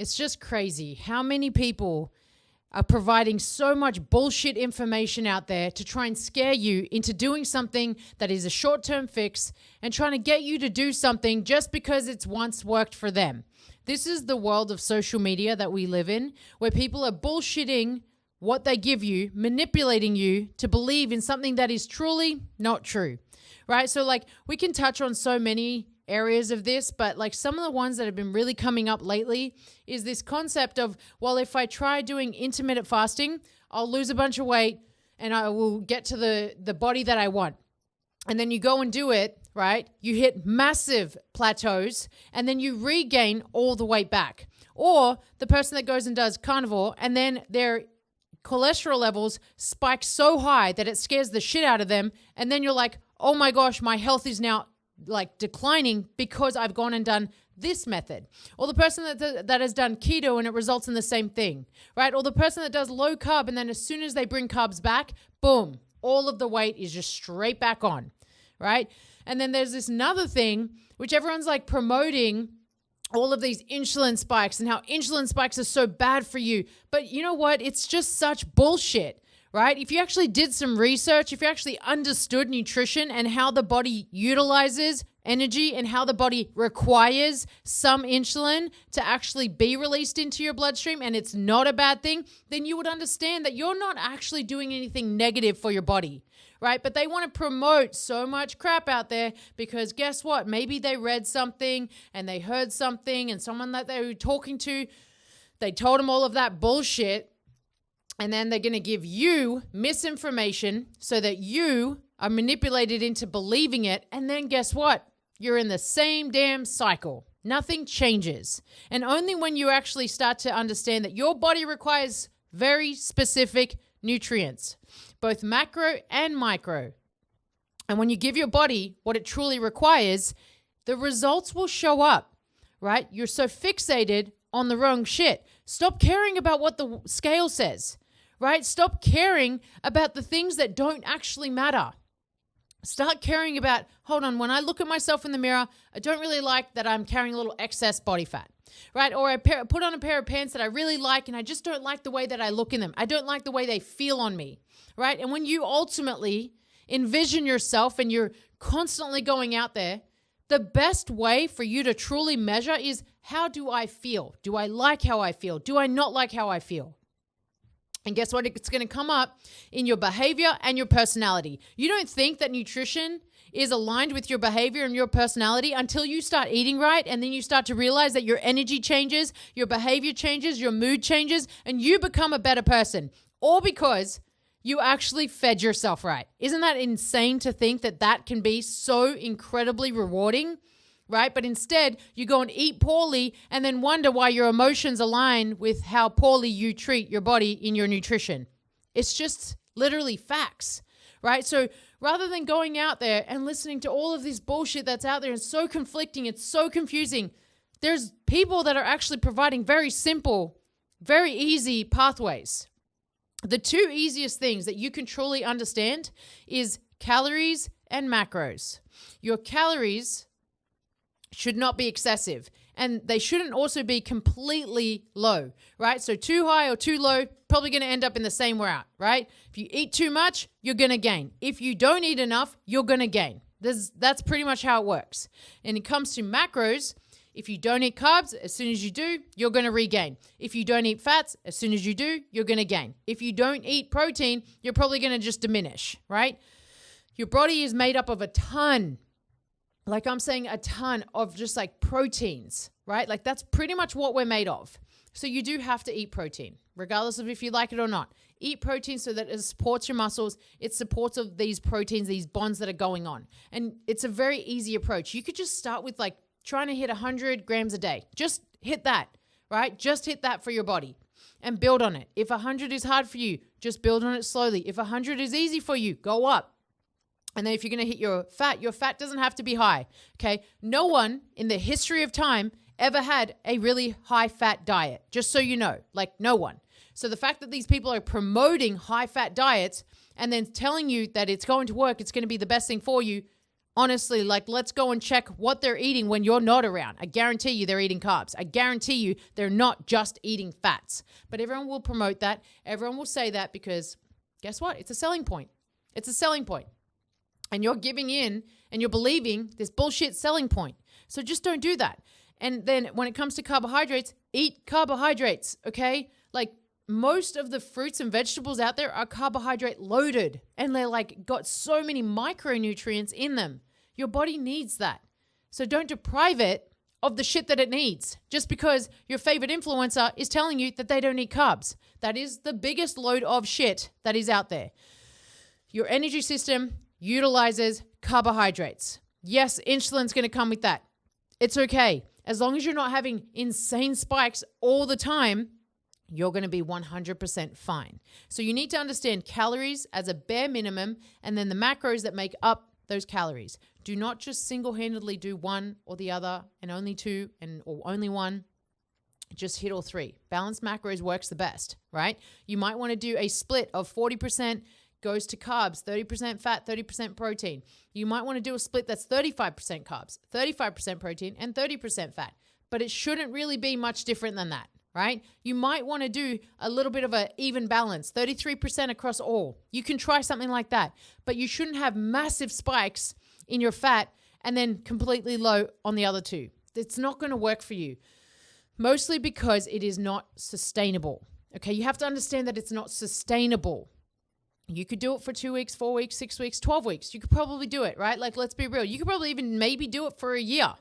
It's just crazy how many people are providing so much bullshit information out there to try and scare you into doing something that is a short-term fix and trying to get you to do something just because it's once worked for them. This is the world of social media that we live in, where people are bullshitting what they give you, manipulating you to believe in something that is truly not true, right? So like we can touch on so many areas of this, but like some of the ones that have been really coming up lately is this concept of, well, if I try doing intermittent fasting, I'll lose a bunch of weight and I will get to the body that I want. And then you go and do it, right? You hit massive plateaus and then you regain all the weight back. Or the person that goes and does carnivore and then their cholesterol levels spike so high that it scares the shit out of them. And then you're like, oh my gosh, my health is now like declining because I've gone and done this method. Or the person that has done keto and it results in the same thing, right? Or the person that does low carb and then as soon as they bring carbs back, boom, all of the weight is just straight back on, right? And then there's this another thing, which everyone's like promoting all of these insulin spikes and how insulin spikes are so bad for you. But you know what? It's just such bullshit. Right? If you actually did some research, if you actually understood nutrition and how the body utilizes energy and how the body requires some insulin to actually be released into your bloodstream and it's not a bad thing, then you would understand that you're not actually doing anything negative for your body, right? But they want to promote so much crap out there because guess what? Maybe they read something and they heard something and someone that they were talking to, they told them all of that bullshit. And then they're going to give you misinformation so that you are manipulated into believing it. And then guess what? You're in the same damn cycle. Nothing changes. And only when you actually start to understand that your body requires very specific nutrients, both macro and micro. And when you give your body what it truly requires, the results will show up, right? You're so fixated on the wrong shit. Stop caring about what the scale says. Right? Stop caring about the things that don't actually matter. Start caring about, hold on, when I look at myself in the mirror, I don't really like that I'm carrying a little excess body fat, right? Or I put on a pair of pants that I really like and I just don't like the way that I look in them. I don't like the way they feel on me, right? And when you ultimately envision yourself and you're constantly going out there, the best way for you to truly measure is, how do I feel? Do I like how I feel? Do I not like how I feel? And guess what? It's going to come up in your behavior and your personality. You don't think that nutrition is aligned with your behavior and your personality until you start eating right. And then you start to realize that your energy changes, your behavior changes, your mood changes, and you become a better person. All because you actually fed yourself right. Isn't that insane to think that that can be so incredibly rewarding? Right? But instead, you go and eat poorly and then wonder why your emotions align with how poorly you treat your body in your nutrition. It's just literally facts, right? So rather than going out there and listening to all of this bullshit that's out there, it's so conflicting, it's so confusing. There's people that are actually providing very simple, very easy pathways. The two easiest things that you can truly understand is calories and macros. Your calories should not be excessive, and they shouldn't also be completely low, right? So too high or too low, probably going to end up in the same route, right? If you eat too much, you're going to gain. If you don't eat enough, you're going to gain. That's pretty much how it works. And it comes to macros, if you don't eat carbs, as soon as you do, you're going to regain. If you don't eat fats, as soon as you do, you're going to gain. If you don't eat protein, you're probably going to just diminish, right? Your body is made up of a ton of just like proteins, right? Like that's pretty much what we're made of. So you do have to eat protein, regardless of if you like it or not. Eat protein so that it supports your muscles. It supports of these proteins, these bonds that are going on. And it's a very easy approach. You could just start with like trying to hit 100 grams a day. Just hit that, right? Just hit that for your body and build on it. If 100 is hard for you, just build on it slowly. If 100 is easy for you, go up. And then if you're going to hit your fat doesn't have to be high, okay? No one in the history of time ever had a really high fat diet, just so you know, like no one. So the fact that these people are promoting high fat diets and then telling you that it's going to work, it's going to be the best thing for you, Honestly, like, let's go and check what they're eating when you're not around. I guarantee you they're eating carbs. I guarantee you they're not just eating fats. But everyone will promote that. Everyone will say that because guess what? It's a selling point. It's a selling point. And you're giving in and you're believing this bullshit selling point. So just don't do that. And then when it comes to carbohydrates, eat carbohydrates, okay? Like, most of the fruits and vegetables out there are carbohydrate loaded, and they're like got so many micronutrients in them. Your body needs that. So don't deprive it of the shit that it needs just because your favorite influencer is telling you that they don't eat carbs. That is the biggest load of shit that is out there. Your energy system utilizes carbohydrates. Yes, insulin's going to come with that. It's okay. As long as you're not having insane spikes all the time, you're going to be 100% fine. So you need to understand calories as a bare minimum and then the macros that make up those calories. Do not just single-handedly do one or the other and only two or only one. Just hit all three. Balanced macros works the best, right? You might want to do a split of 40% goes to carbs, 30% fat, 30% protein. You might want to do a split that's 35% carbs, 35% protein, and 30% fat. But it shouldn't really be much different than that. Right? You might want to do a little bit of an even balance, 33% across all. You can try something like that, but you shouldn't have massive spikes in your fat and then completely low on the other two. It's not going to work for you, mostly because it is not sustainable. Okay, you have to understand that it's not sustainable. You could do it for 2 weeks, 4 weeks, 6 weeks, 12 weeks. You could probably do it, right? Like, let's be real. You could probably even maybe do it for a year.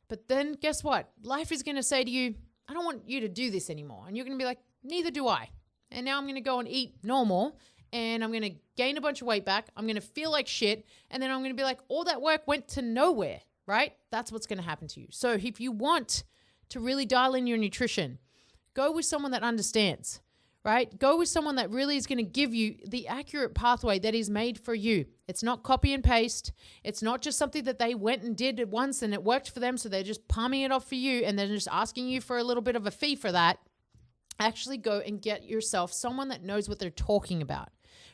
But then guess what? Life is going to say to you, I don't want you to do this anymore. And you're going to be like, neither do I. And now I'm going to go and eat normal and I'm going to gain a bunch of weight back. I'm going to feel like shit. And then I'm going to be like, all that work went to nowhere, right? That's what's going to happen to you. So if you want to really dial in your nutrition, go with someone that understands, right? Go with someone that really is going to give you the accurate pathway that is made for you. It's not copy and paste. It's not just something that they went and did once and it worked for them, so they're just palming it off for you and they're just asking you for a little bit of a fee for that. Actually go and get yourself someone that knows what they're talking about,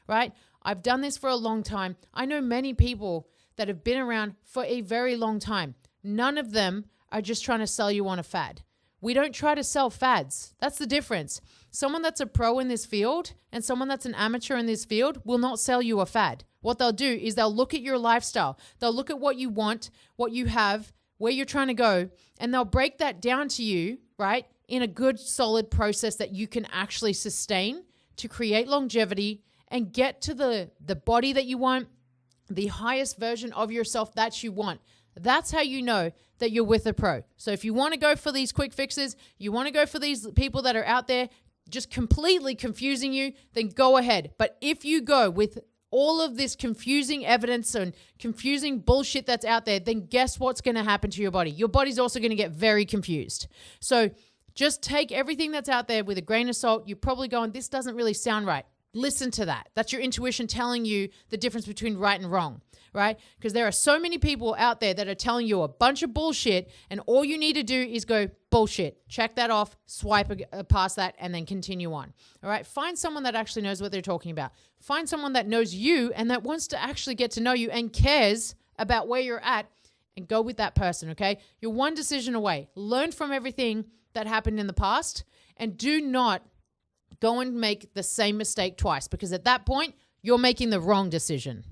right? I've done this for a long time. I know many people that have been around for a very long time. None of them are just trying to sell you on a fad. We don't try to sell fads. That's the difference. Someone that's a pro in this field and someone that's an amateur in this field will not sell you a fad. What they'll do is they'll look at your lifestyle. They'll look at what you want, what you have, where you're trying to go, and they'll break that down to you, right, in a good, solid process that you can actually sustain to create longevity and get to the body that you want, the highest version of yourself that you want. That's how you know that you're with a pro. So if you want to go for these quick fixes, you want to go for these people that are out there just completely confusing you, then go ahead. But if you go with all of this confusing evidence and confusing bullshit that's out there, then guess what's going to happen to your body? Your body's also going to get very confused. So just take everything that's out there with a grain of salt. You're probably going, this doesn't really sound right. Listen to that. That's your intuition telling you the difference between right and wrong, right? Because there are so many people out there that are telling you a bunch of bullshit, and all you need to do is go, bullshit. Check that off, swipe past that, and then continue on. All right? Find someone that actually knows what they're talking about. Find someone that knows you and that wants to actually get to know you and cares about where you're at, and go with that person, okay? You're one decision away. Learn from everything that happened in the past, and do not go and make the same mistake twice, because at that point, you're making the wrong decision.